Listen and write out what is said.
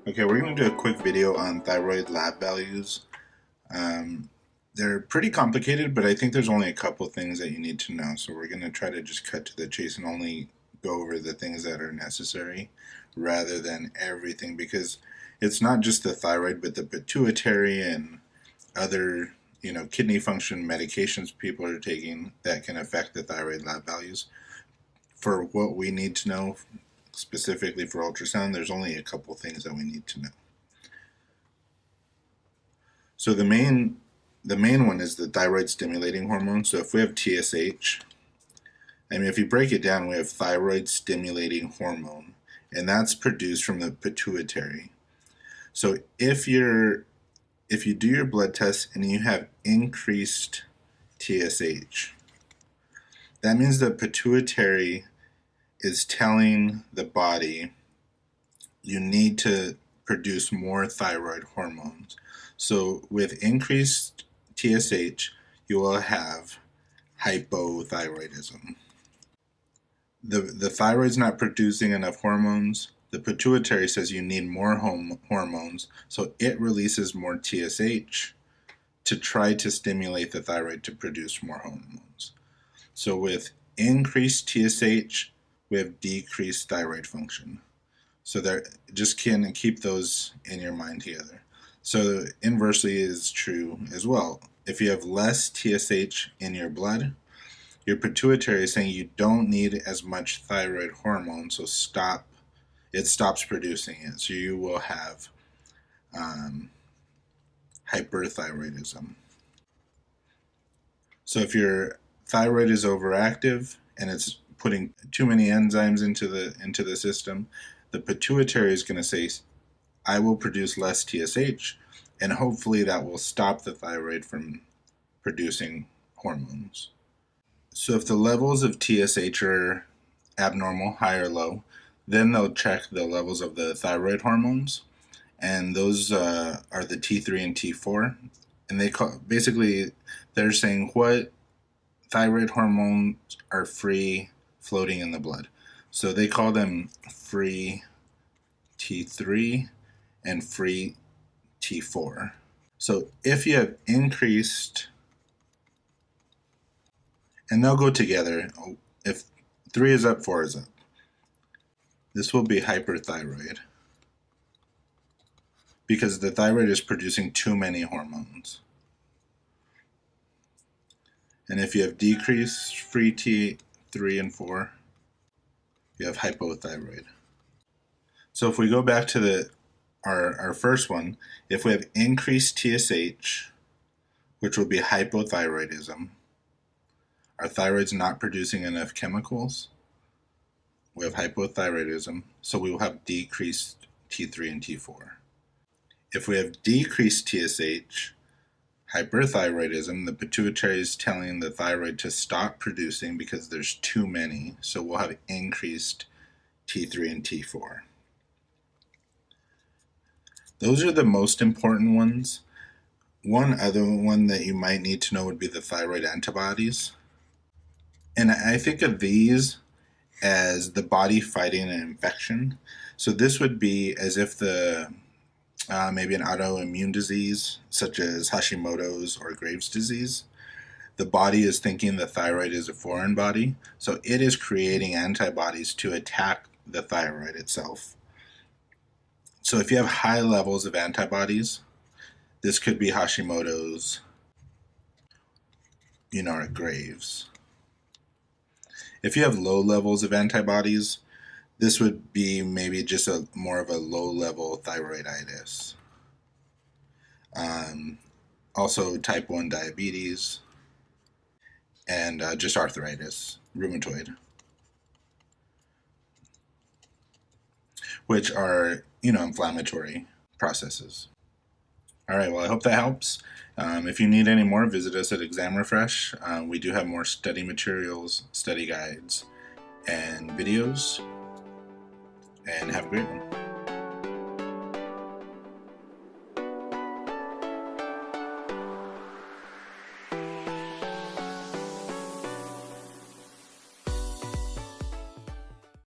Okay, we're going to do a quick video on thyroid lab values. They're pretty complicated, but I think there's only a couple things that you need to know. So we're going to try to just cut to the chase and only go over the things that are necessary rather than everything, because it's not just the thyroid, but the pituitary and other, kidney function medications people are taking that can affect the thyroid lab values. For what we need to know specifically for ultrasound, there's only a couple things that we need to know. So the main one is the thyroid stimulating hormone. So if we have TSH, if you break it down, we have thyroid stimulating hormone, and that's produced from the pituitary. So if you do your blood test and you have increased TSH, that means the pituitary is telling the body you need to produce more thyroid hormones. So with increased TSH, you will have hypothyroidism. The thyroid's not producing enough hormones. The pituitary says you need more hormones, so it releases more TSH to try to stimulate the thyroid to produce more hormones. So with increased TSH, we have decreased thyroid function. So there, just can keep those in your mind together. So inversely is true as well. If you have less TSH in your blood, your pituitary is saying you don't need as much thyroid hormone, so it stops producing it. So you will have hyperthyroidism. So if your thyroid is overactive and it's putting too many enzymes into the system, the pituitary is going to say, I will produce less TSH, and hopefully that will stop the thyroid from producing hormones. So if the levels of TSH are abnormal, high or low, then they'll check the levels of the thyroid hormones, and those are the T3 and T4. And they're saying what thyroid hormones are free floating in the blood. So they call them free T3 and free T4. So if you have increased, and they'll go together, if 3 is up, 4 is up. This will be hyperthyroid because the thyroid is producing too many hormones. And if you have decreased free T3 and 4, you have hypothyroid. So if we go back to our first one, if we have increased TSH, which will be hypothyroidism, our thyroid's not producing enough chemicals, we have hypothyroidism, so we will have decreased T3 and T4. If we have decreased TSH, hyperthyroidism, the pituitary is telling the thyroid to stop producing because there's too many, so we'll have increased T3 and T4. Those are the most important ones. One other one that you might need to know would be the thyroid antibodies. And I think of these as the body fighting an infection. So this would be as if maybe an autoimmune disease such as Hashimoto's or Graves' disease. The body is thinking the thyroid is a foreign body, so it is creating antibodies to attack the thyroid itself. So if you have high levels of antibodies, this could be Hashimoto's, or Graves'. If you have low levels of antibodies, this would be maybe just more of a low-level thyroiditis. Also type 1 diabetes, and just arthritis, rheumatoid, which are, inflammatory processes. All right, well, I hope that helps. If you need any more, visit us at Exam Refresh. We do have more study materials, study guides, and videos. And have a great one.